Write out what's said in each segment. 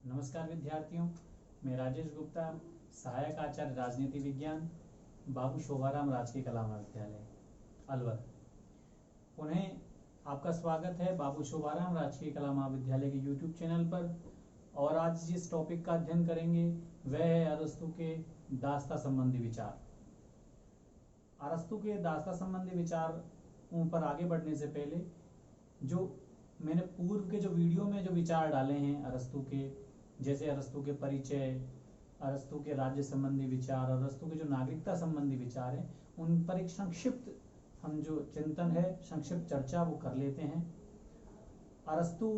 नमस्कार विद्यार्थियों, मैं राजेश गुप्ता, सहायक आचार्य राजनीति विज्ञान, बाबू शोभाराम राजकीय कला महाविद्यालय अलवर। पुनः आपका स्वागत है बाबू शोभाराम राजकीय कला महाविद्यालय के यूट्यूब चैनल पर। और आज जिस टॉपिक का अध्ययन करेंगे वह है अरस्तू के दास्ता संबंधी विचार। अरस्तू के दास्ता संबंधी विचारों पर आगे बढ़ने से पहले जो मैंने पूर्व के जो वीडियो में जो विचार डाले हैं अरस्तू के, जैसे अरस्तु के परिचय, अरस्तु के राज्य संबंधी विचार और अरस्तु के जो नागरिकता संबंधी विचार हैं, उन पर एक संक्षिप्त हम जो चिंतन है, संक्षिप्त चर्चा वो कर लेते हैं। अरस्तु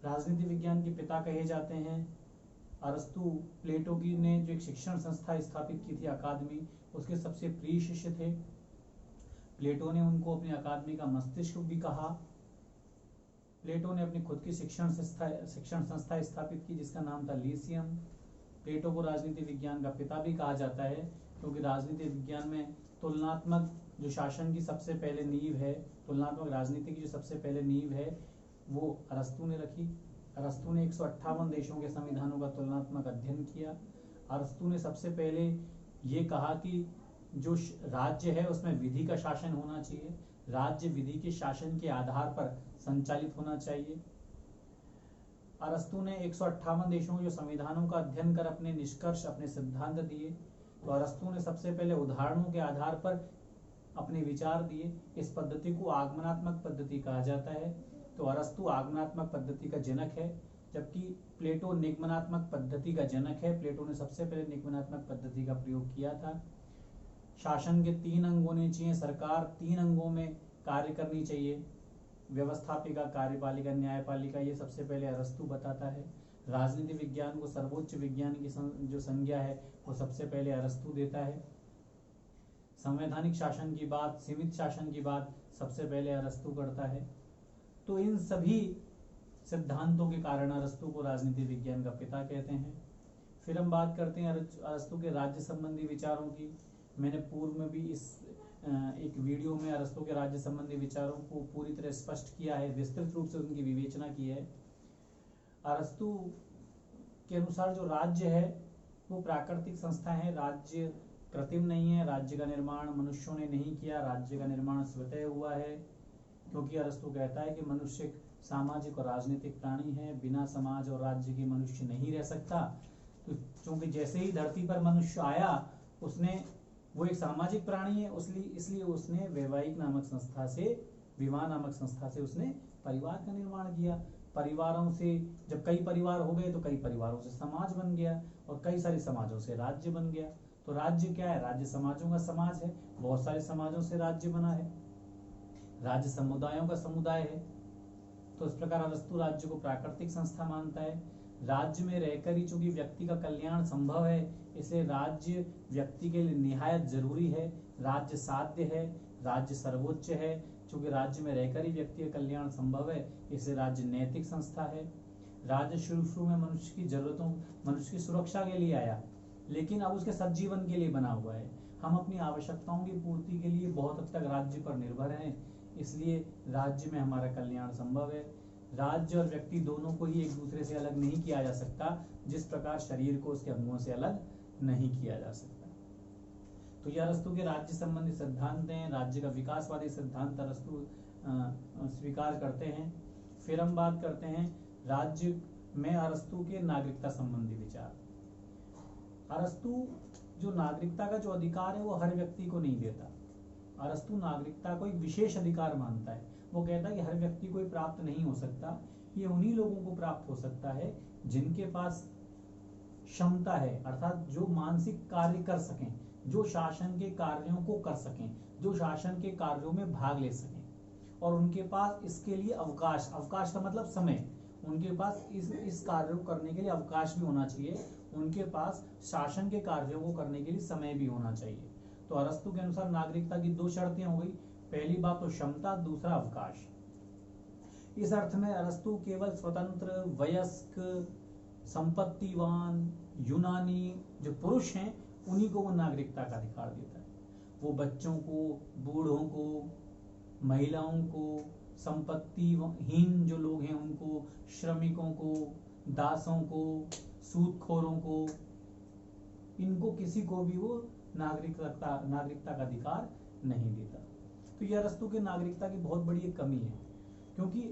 राजनीति विज्ञान के पिता कहे जाते हैं। अरस्तु प्लेटो की ने जो एक शिक्षण संस्था स्थापित की थी अकादमी, उसके सबसे प्रिय शिष्य थे। प्लेटो ने उनको अपनी अकादमी का मस्तिष्क भी कहा। प्लेटो ने अपनी खुद की शिक्षण संस्था स्थापित की जिसका नाम था लीसियम। प्लेटो को राजनीति विज्ञान का पिता भी कहा जाता है क्योंकि राजनीति विज्ञान में तुलनात्मक जो शासन की सबसे पहले नींव है, तुलनात्मक राजनीति की जो सबसे पहले नींव है वो अरस्तु ने रखी। अरस्तु ने 158 देशों के संविधानों का तुलनात्मक अध्ययन किया। अरस्तु ने सबसे पहले ये कहा कि जो राज्य है उसमें विधि का शासन होना चाहिए, राज्य विधि के शासन के आधार पर संचालित होना चाहिए। अरस्तु ने 158 देशों के जो संविधानों का अध्ययन कर अपने निष्कर्ष, अपने सिद्धांत दिए। तो अरस्तु ने सबसे पहले उदाहरणों के आधार पर अपने विचार दिए। इस पद्धति को आगमनात्मक पद्धति कहा जाता है। तो अरस्तु आगमनात्मक पद्धति का जनक है, जबकि प्लेटो निगमनात्मक पद्धति का जनक है। प्लेटो ने सबसे पहले निगमनात्मक पद्धति का प्रयोग किया था। शासन के 3 अंग होने चाहिए, सरकार 3 अंगों में कार्य करनी चाहिए, व्यवस्थापिका, कार्यपालिका, न्यायपालिका, ये सबसे पहले अरस्तु बताता है। राजनीति विज्ञान को सर्वोच्च विज्ञान की जो संज्ञा है वो सबसे पहले अरस्तु देता है। संवैधानिक शासन की बात, सीमित शासन की बात सबसे पहले अरस्तु करता है। तो इन सभी सिद्धांतों के कारण अरस्तु को राजनीति विज्ञान का पिता कहते हैं। फिर हम बात करते हैं अरस्तु के राज्य संबंधी विचारों की। मैंने पूर्व में भी इस एक वीडियो में अरस्तु के राज्य संबंधी विचारों को पूरी तरह स्पष्ट किया है, विस्तृत रूप से उनकी विवेचना की है। अरस्तु के अनुसार जो राज्य है वो प्राकृतिक संस्था है, राज्य कृत्रिम नहीं है, राज्य का निर्माण मनुष्यों ने नहीं किया, राज्य का निर्माण स्वतः हुआ है। क्योंकि अरस्तु कहता है कि मनुष्य सामाजिक और राजनीतिक प्राणी है, बिना समाज और राज्य के मनुष्य नहीं रह सकता। तो क्योंकि जैसे ही धरती पर मनुष्य आया उसने वो एक सामाजिक प्राणी है, इसलिए उसने वैवाहिक नामक संस्था से, विवाह नामक संस्था से उसने परिवार का निर्माण किया। परिवारों से जब कई परिवार हो गए तो कई परिवारों से समाज बन गया और कई सारे समाजों से राज्य बन गया। तो राज्य क्या है? राज्य समाजों का समाज है, बहुत सारे समाजों से राज्य बना है, राज्य समुदायों का समुदाय है। तो इस प्रकार अरस्तु राज्य को प्राकृतिक संस्था मानता है। राज्य में रहकर ही चूंकि व्यक्ति का कल्याण संभव है, इसलिए राज्य व्यक्ति के लिए निहायत जरूरी है। राज्य साध्य है, राज्य सर्वोच्च है। चूंकि राज्य में रहकर ही व्यक्ति का कल्याण संभव है, इसलिए राज्य नैतिक संस्था है। राज्य शुरू में मनुष्य की जरूरतों, मनुष्य की सुरक्षा के लिए आया, लेकिन अब उसके सज्जीवन के लिए बना हुआ है। हम अपनी आवश्यकताओं की पूर्ति के लिए बहुत हद तक राज्य पर निर्भर हैं, इसलिए राज्य में हमारा कल्याण संभव है। राज्य और व्यक्ति दोनों को ही एक दूसरे से अलग नहीं किया जा सकता, जिस प्रकार शरीर को उसके अंगों से अलग नहीं किया जा सकता। तो यह अरस्तु के राज्य संबंधी सिद्धांत हैं। राज्य का विकासवादी सिद्धांत अरस्तु स्वीकार करते हैं। फिर हम बात करते हैं राज्य में अरस्तु के नागरिकता संबंधी विचार। अरस्तु जो नागरिकता का जो अधिकार है वो हर व्यक्ति को नहीं देता। अरस्तु नागरिकता को एक विशेष अधिकार मानता है। वो कहता है कि हर व्यक्ति को प्राप्त नहीं हो सकता, ये उन्हीं लोगों को प्राप्त हो सकता है जिनके पास क्षमता है, अर्थात जो मानसिक कार्य कर सकें, जो शासन के कार्यों को कर सकें, जो शासन के कार्यों में भाग ले सकें, और उनके पास इसके लिए अवकाश का मतलब समय, उनके पास इस कार्य को करने के लिए अवकाश भी होना चाहिए, उनके पास शासन के कार्यों को करने के लिए समय भी होना चाहिए। तो अरस्तु के अनुसार नागरिकता की 2 शर्तें हो गई। पहली बात तो क्षमता, दूसरा अवकाश। इस अर्थ में अरस्तु केवल स्वतंत्र, वयस्क, संपत्तिवान, यूनानी जो पुरुष हैं उन्हीं को वो नागरिकता का अधिकार देता है। वो बच्चों को, बूढ़ों को, महिलाओं को, संपत्तिहीन जो लोग हैं उनको, श्रमिकों को, दासों को, सूदखोरों को, इनको किसी को भी वो नागरिकता का अधिकार नहीं देता। तो ये अरस्तु के नागरिकता की बहुत बड़ी एक कमी है, क्योंकि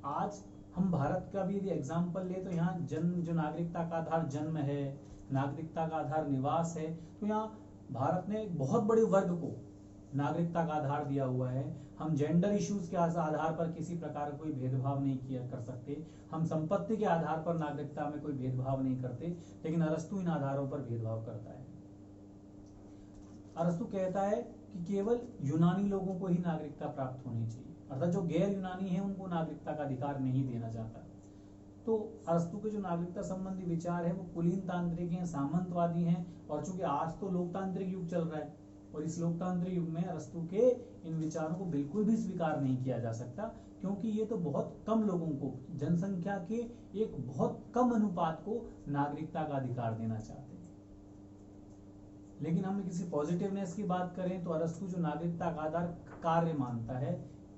आज हम भारत का भी यदि एग्जाम्पल ले तो यहाँ जन्म, जो नागरिकता का आधार जन्म है, नागरिकता का आधार निवास है, तो यहाँ भारत ने एक बहुत बड़े वर्ग को नागरिकता का आधार दिया हुआ है। हम जेंडर इश्यूज के आधार पर किसी प्रकार का कोई भेदभाव नहीं किया कर सकते, हम संपत्ति के आधार पर नागरिकता में कोई भेदभाव नहीं करते, लेकिन अरस्तु इन आधारों पर भेदभाव करता है। अरस्तु कहता है कि केवल यूनानी लोगों को ही नागरिकता प्राप्त होनी चाहिए, अर्थात जो गैर यूनानी है उनको नागरिकता का अधिकार नहीं देना चाहता। तो अरस्तु के जो नागरिकता संबंधी विचार है वो कुलीन तांत्रिक हैं, सामंतवादी हैं, और चूंकि आज तो लोकतांत्रिक युग चल रहा है और इस लोकतांत्रिक युग में अरस्तु के इन विचारों को बिल्कुल भी स्वीकार नहीं किया जा सकता, क्योंकि ये तो बहुत कम लोगों को, जनसंख्या के एक बहुत कम अनुपात को नागरिकता का अधिकार देना चाहते हैं। लेकिन हम किसी पॉजिटिवनेस की बात करें तो अरस्तु जो नागरिकता का आधार कार्य मानता है,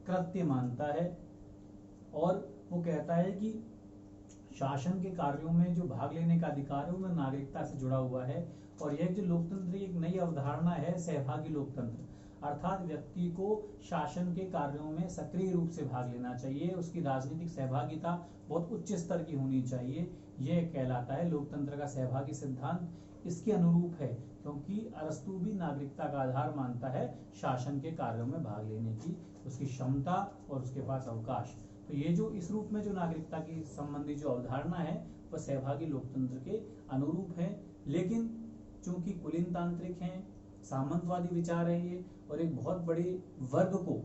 कृत्य मानता है, और वो कहता है कि शासन के कार्यों में जो भाग लेने का अधिकार है वो नागरिकता से जुड़ा हुआ है। और यह जो लोकतंत्र की एक नई अवधारणा है, सहभागी लोकतंत्र, अर्थात व्यक्ति को शासन के कार्यों में सक्रिय रूप से भाग लेना चाहिए, उसकी राजनीतिक सहभागिता बहुत उच्च स्तर की होनी चाहिए, यह कहलाता है लोकतंत्र का सहभागी सिद्धांत। इसके अनुरूप है, क्योंकि अरस्तु भी नागरिकता का आधार मानता है शासन के कार्यों में भाग लेने की, उसकी क्षमता और उसके पास अवकाश। तो ये जो इस रूप में जो नागरिकता की संबंधी जो अवधारणा है वह सहभागी लोकतंत्र के अनुरूप है। लेकिन चूंकि कुलीन तांत्रिक हैं, सामंतवादी विचार है ये, और एक बहुत बड़े वर्ग को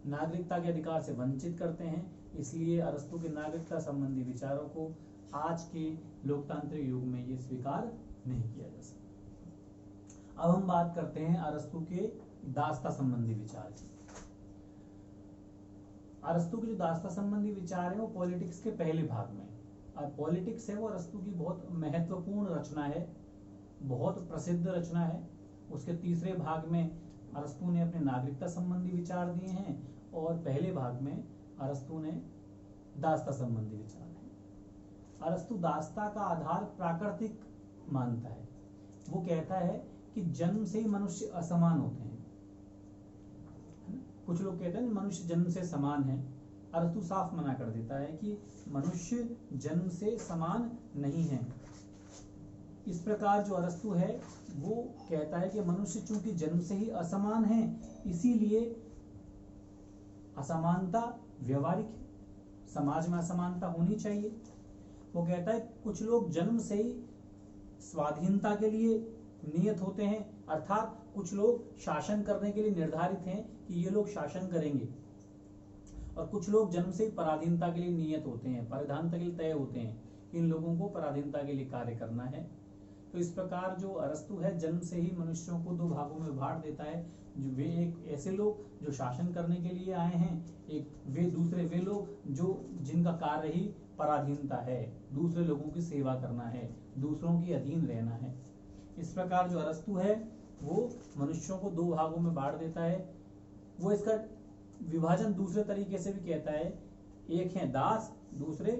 नागरिकता के अधिकार से वंचित करते हैं, इसलिए अरस्तु के नागरिकता संबंधी विचारों को आज के लोकतांत्रिक युग में ये स्वीकार नहीं किया जा सकता। अब हम बात करते हैं अरस्तु के दासता संबंधी विचार की। अरस्तु के जो दासता संबंधी विचार है वो पॉलिटिक्स के पहले भाग में, और पॉलिटिक्स है वो अरस्तु की बहुत महत्वपूर्ण रचना है, बहुत प्रसिद्ध रचना है। उसके तीसरे भाग में अरस्तु ने अपने नागरिकता संबंधी विचार दिए हैं, और पहले भाग में अरस्तु ने दासता संबंधी विचार है। अरस्तु दासता का आधार प्राकृतिक मानता है। वो कहता है कि जन्म से ही मनुष्य असमान होते हैं। कुछ लोग कहते हैं मनुष्य जन्म से समान है, अरस्तु साफ मना कर देता है कि मनुष्य जन्म से समान नहीं है। इस प्रकार जो अरस्तु है वो कहता है कि मनुष्य चूंकि जन्म से ही असमान है, इसीलिए असमानता व्यवहारिक है, समाज में असमानता होनी चाहिए। वो कहता है कुछ लोग जन्म से ही स्वाधीनता के लिए नियत होते हैं, अर्थात कुछ लोग शासन करने के लिए निर्धारित हैं कि ये लोग शासन करेंगे, और कुछ लोग जन्म से ही पराधीनता के लिए नियत होते हैं, पराधीनता के लिए तय होते हैं, इन लोगों को पराधीनता के लिए कार्य करना है। तो इस प्रकार जो अरस्तु है जन्म से ही मनुष्यों को दो भागों में बांट देता है। जो वे एक ऐसे लोग जो शासन करने के लिए आए हैं, एक वे दूसरे वे लोग जो जिनका कार्य ही पराधीनता है, दूसरे लोगों की सेवा करना है, दूसरों के अधीन रहना है। इस प्रकार जो अरस्तु है वो मनुष्यों को दो भागों में बांट देता है। वो इसका विभाजन दूसरे तरीके से भी कहता है, एक है दास, दूसरे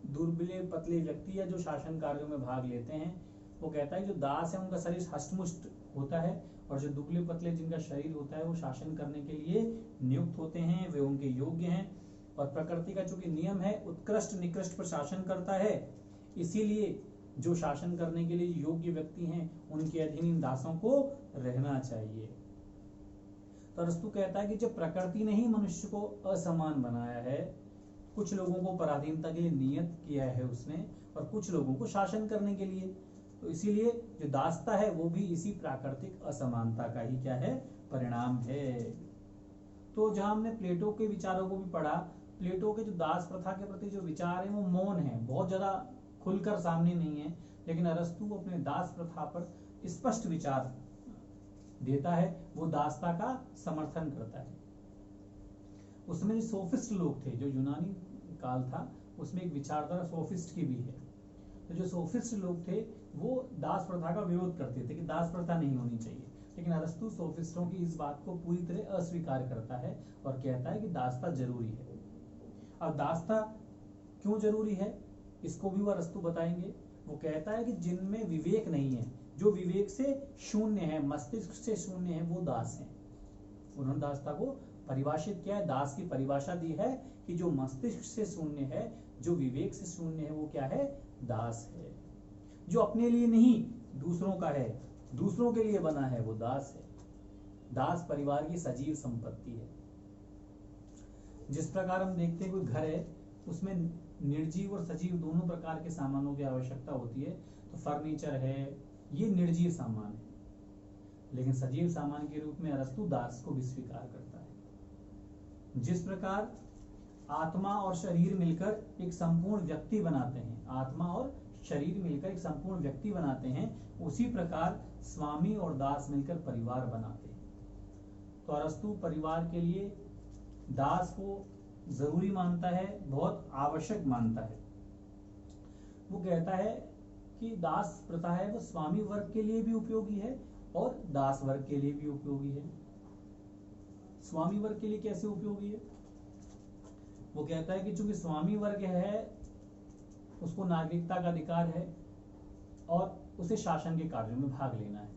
दुर्बले पतले व्यक्ति या जो शासन कार्यों में भाग लेते हैं। वो कहता है जो दास है उनका शरीर हष्टपुष्ट होता है, और जो दुबले पतले जिनका शरीर होता है वो शासन करने के लिए नियुक्त होते हैं, वे उनके योग्य हैं। और प्रकृति का चूंकि नियम है उत्कृष्ट निकृष्ट पर शासन करता है, इसीलिए जो शासन करने के लिए योग्य व्यक्ति हैं उनके अधीन इन दासों को रहना चाहिए। तो अरस्तु कहता है कि जब प्रकृति ने ही मनुष्य को असमान बनाया है, कुछ लोगों को पराधीनता के लिए नियत किया है उसने, और कुछ लोगों को शासन करने के लिए, तो इसीलिए जो दासता है वो भी इसी प्राकृतिक असमानता का ही क्या है, परिणाम है। तो जहां हमने प्लेटो के विचारों को भी पढ़ा, प्लेटो के जो दास प्रथा के प्रति जो विचार है वो मौन है, बहुत ज्यादा खुलकर सामने नहीं है, लेकिन अरस्तु अपने दास प्रथा पर स्पष्ट विचार देता है, वो दासता का समर्थन करता है। उसमें जो सोफिस्ट लोग थे, जो यूनानी काल था उसमें एक विचारधारा सोफिस्ट की भी है। तो जो सोफिस्ट लोग थे वो दास प्रथा का विरोध करते थे कि दास प्रथा नहीं होनी चाहिए, लेकिन अरस्तु सोफिस्टों की इस बात को पूरी तरह अस्वीकार करता है और कहता है कि दासता जरूरी है। अब दासता क्यों जरूरी है, इसको भी वो अरस्तु बताएंगे। वो कहता है कि जिनमें विवेक नहीं है, जो विवेक से शून्य है, मस्तिष्क से शून्य है, वो दास हैं। उन्होंने दासता को परिभाषित किया है, दास की परिभाषा दी है कि जो मस्तिष्क से शून्य है, जो विवेक से शून्य है, वो क्या है? दास है। जो अपने लिए नहीं दूसरों का है, दूसरों के लिए बना है, वो दास है। दास परिवार की सजीव संपत्ति है। जिस प्रकार हम देखते हैं कोई घर है, उसमें निर्जीव और सजीव दोनों प्रकार के सामानों की आवश्यकता होती है। तो फर्नीचर है, ये निर्जीव सामान है, लेकिन सजीव सामान के रूप में अरस्तु दास को भी स्वीकार करता है। जिस प्रकार आत्मा और शरीर मिलकर एक संपूर्ण व्यक्ति बनाते हैं, आत्मा और शरीर मिलकर एक संपूर्ण व्यक्ति बनाते हैं, उसी प्रकार स्वामी और दास मिलकर परिवार बनाते हैं। तो अरस्तु परिवार के लिए दास को जरूरी मानता है, बहुत आवश्यक मानता है। वो कहता है कि दास प्रथा है वो स्वामी वर्ग के लिए भी उपयोगी है और दास वर्ग के लिए भी उपयोगी है। स्वामी वर्ग के लिए कैसे उपयोगी है? वो कहता है कि चूंकि स्वामी वर्ग है, उसको नागरिकता का अधिकार है और उसे शासन के कार्यों में भाग लेना है,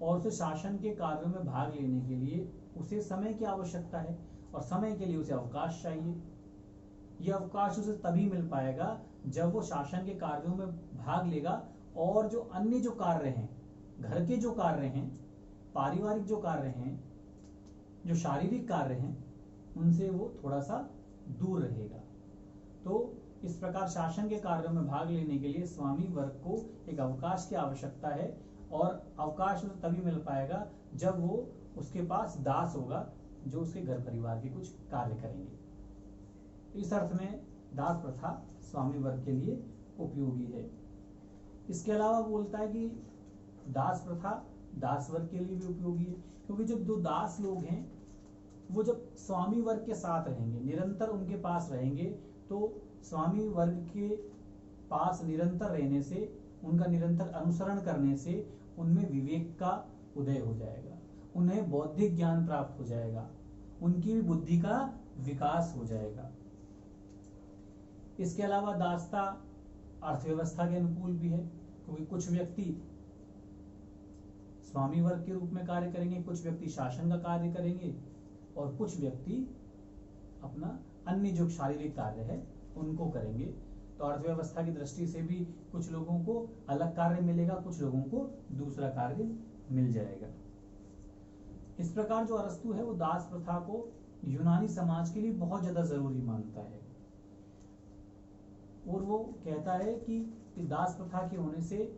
और उसे शासन के कार्यों में भाग लेने के लिए उसे समय की आवश्यकता है, और समय के लिए उसे अवकाश चाहिए। यह अवकाश उसे तभी मिल पाएगा जब वो शासन के कार्यों में भाग लेगा और जो अन्य जो कार्य हैं, घर के जो कार्य हैं, पारिवारिक जो कार्य हैं, जो शारीरिक कार्य हैं, उनसे वो थोड़ा सा दूर रहेगा। तो इस प्रकार शासन के कार्यों में भाग लेने के लिए स्वामी वर्ग को एक अवकाश की आवश्यकता है, और अवकाश उसे तभी मिल पाएगा जब वो उसके पास दास होगा जो उसके घर परिवार के कुछ कार्य करेंगे। इस अर्थ में दास प्रथा स्वामी वर्ग के लिए उपयोगी है। इसके अलावा बोलता है कि दास प्रथा दास वर्ग के लिए भी उपयोगी है, क्योंकि जो दो दास लोग हैं वो जब स्वामी वर्ग के साथ रहेंगे, निरंतर उनके पास रहेंगे, तो स्वामी वर्ग के पास निरंतर रहने से, उनका निरंतर अनुसरण करने से उनमें विवेक का उदय हो जाएगा, उन्हें बौद्धिक ज्ञान प्राप्त हो जाएगा, उनकी भी बुद्धि का विकास हो जाएगा। इसके अलावा दासता अर्थव्यवस्था के अनुकूल भी है, क्योंकि कुछ व्यक्ति स्वामी वर्ग के रूप में कार्य करेंगे, कुछ व्यक्ति शासन का कार्य करेंगे, और कुछ व्यक्ति अपना अन्य जो शारीरिक कार्य है उनको करेंगे। तो अर्थव्यवस्था की दृष्टि से भी कुछ लोगों को अलग कार्य मिलेगा, कुछ लोगों को दूसरा कार्य मिल जाएगा। इस प्रकार जो अरस्तु है वो दास प्रथा को यूनानी समाज के लिए बहुत ज्यादा जरूरी मानता है, और वो कहता है कि दास प्रथा के होने से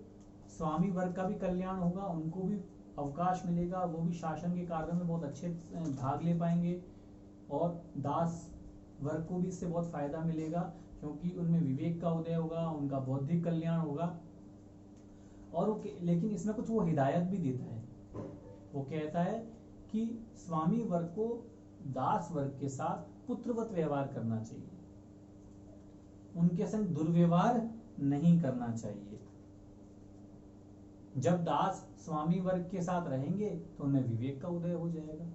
स्वामी वर्ग का भी कल्याण होगा, उनको भी अवकाश मिलेगा, वो भी शासन के कार्यों में बहुत अच्छे भाग ले पाएंगे, और दास वर्ग को भी इससे बहुत फायदा मिलेगा, क्योंकि उनमें विवेक का उदय होगा, उनका बौद्धिक कल्याण होगा। और लेकिन इसमें कुछ वो हिदायत भी देता है। वो कहता है कि स्वामी वर्ग को दास वर्ग के साथ पुत्रवत व्यवहार करना चाहिए, उनके संग दुर्व्यवहार नहीं करना चाहिए। जब दास स्वामी वर्ग के साथ रहेंगे तो उनमें विवेक का उदय हो जाएगा।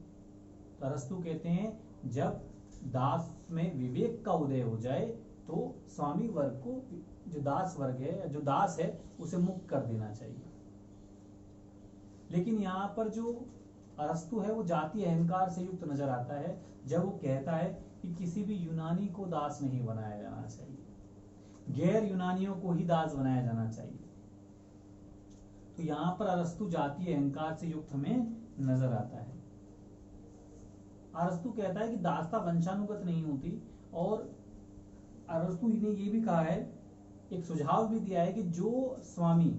तो अरस्तु कहते हैं जब दास में विवेक का उदय हो जाए तो स्वामी वर्ग को, जो दास वर्ग है, जो दास है, उसे मुक्त कर देना चाहिए। लेकिन यहाँ पर जो अरस्तु है वो जाति अहंकार से युक्त नजर आता है, जब वो कहता है कि किसी भी यूनानी को दास नहीं बनाया जाना चाहिए, गैर यूनानियों को ही दास बनाया जाना चाहिए। तो यहाँ पर अरस्तु जाति अहंकार से युक्त हमें नजर आता है। अरस्तु कहता है कि दासता वंशानुगत नहीं होती, और अरस्तु ने ये भी कहा है, एक सुझाव भी दिया है कि जो स्वामी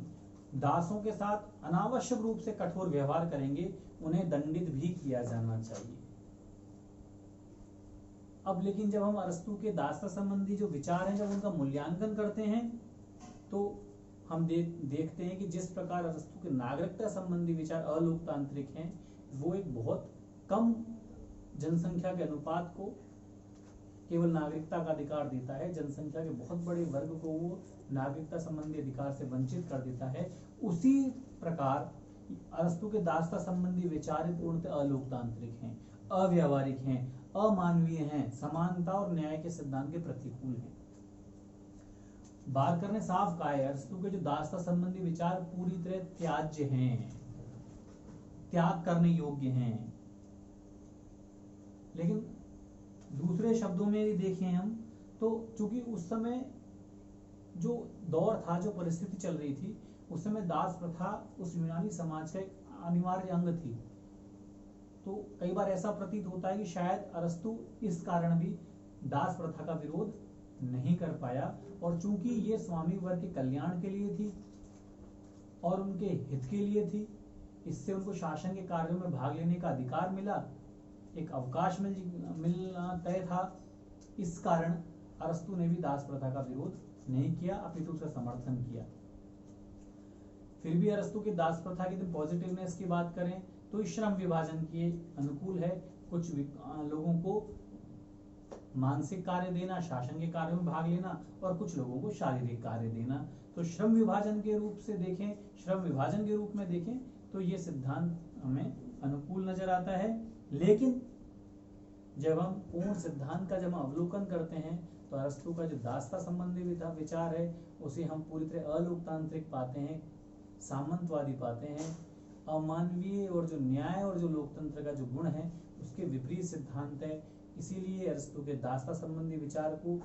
दासों के साथ अनावश्यक रूप से कठोर व्यवहार करेंगे उन्हें दंडित भी किया जाना चाहिए। अब लेकिन जब हम अरस्तु के दासता संबंधी जो विचार हैं, जब उनका मूल्यांकन करते हैं, तो हम देखते हैं कि जिस प्रकार अरस्तु के नागरिकता संबंधी विचार अलोकतांत्रिक हैं, वो एक बहुत कम जनसंख्या के अनुपात को केवल नागरिकता का अधिकार देता है, जनसंख्या के बहुत बड़े वर्ग को वो नागरिकता संबंधी अधिकार से वंचित कर देता है। उसी प्रकार अरस्तु के दासता संबंधी विचार पूर्णतः अलोकतांत्रिक हैं, अव्यावहारिक हैं, अमानवीय हैं, समानता और न्याय के सिद्धांत के प्रतिकूल हैं। बारकर ने साफ कहा है अरस्तु के जो दास्ता संबंधी विचार पूरी तरह त्याज्य हैं, त्याग करने योग्य हैं। लेकिन दूसरे शब्दों में यदि देखें हम तो चूंकि उस समय जो दौर था, जो परिस्थिति चल रही थी, उस समय दास प्रथा उस यूनानी समाज का एक अनिवार्य अंग थी। तो कई बार ऐसा प्रतीत होता है कि शायद अरस्तु इस कारण भी दास प्रथा का विरोध नहीं कर पाया, और चूंकि ये स्वामी वर्ग के कल्याण के लिए थी और उनके हित के लिए थी, इससे उनको शासन के कार्यों में भाग लेने का अधिकार मिला, एक अवकाश मिलना तय था। इस कारण अरस्तु ने भी दास प्रथा का विरोध नहीं किया, अपितु उसका समर्थन किया। फिर भी अरस्तु की दास प्रथा की पॉजिटिवनेस की बात करें तो श्रम विभाजन के अनुकूल है। कुछ लोगों को मानसिक कार्य देना, शासन के कार्यों में भाग लेना, और कुछ लोगों को शारीरिक कार्य देना। तो श्रम विभाजन के रूप से देखें, श्रम विभाजन के रूप में देखें तो ये सिद्धांत हमें अनुकूल नजर आता है। लेकिन जब हम पूर्ण सिद्धांत का जब अवलोकन करते हैं तो अरस्तु का जो दास्ता संबंधी विचार है उसे हम पूरी तरह अलोकतांत्रिक पाते हैं, सामंतवादी पाते हैं, अमानवीय और जो न्याय और जो लोकतंत्र का जो गुण है उसके विपरीत सिद्धांत है। इसीलिए अरस्तु के दास्ता संबंधी विचार को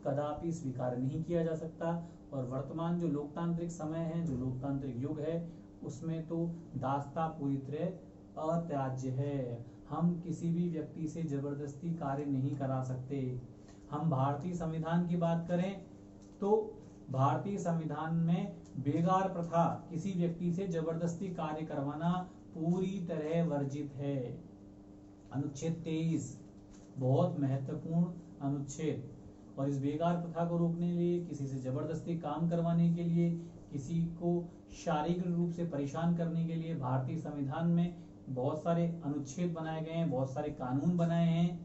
कदापि स्वीकार नहीं किया जा सकता। और वर्तमान जो लोकतांत्रिक समय है, जो लोकतांत्रिक युग है, उसमें तो दास्ता पूरी तरह अत्याज्य है। हम किसी भी व्यक्ति से जबरदस्ती कार्य नहीं करा सकते। हम भारतीय संविधान की बात करें तो भारतीय संविधान में बेगार प्रथा, किसी व्यक्ति से जबरदस्ती कार्य करवाना पूरी तरह वर्जित है। अनुच्छेद 23 बहुत महत्वपूर्ण अनुच्छेद, और इस बेगार प्रथा को रोकने के लिए, किसी से जबरदस्ती काम करवाने के लिए, किसी को शारीरिक रूप से परेशान करने के लिए भारतीय संविधान में बहुत सारे अनुच्छेद बनाए गए हैं, बहुत सारे कानून बनाए हैं।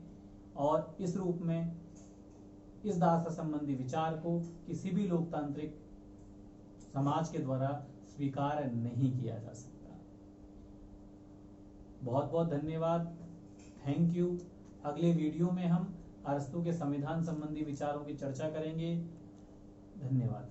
और इस रूप में इस दास्ता संबंधी विचार को किसी भी लोकतांत्रिक समाज के द्वारा स्वीकार नहीं किया जा सकता। बहुत बहुत धन्यवाद, थैंक यू। अगले वीडियो में हम अरस्तु के संविधान संबंधी विचारों की चर्चा करेंगे। धन्यवाद।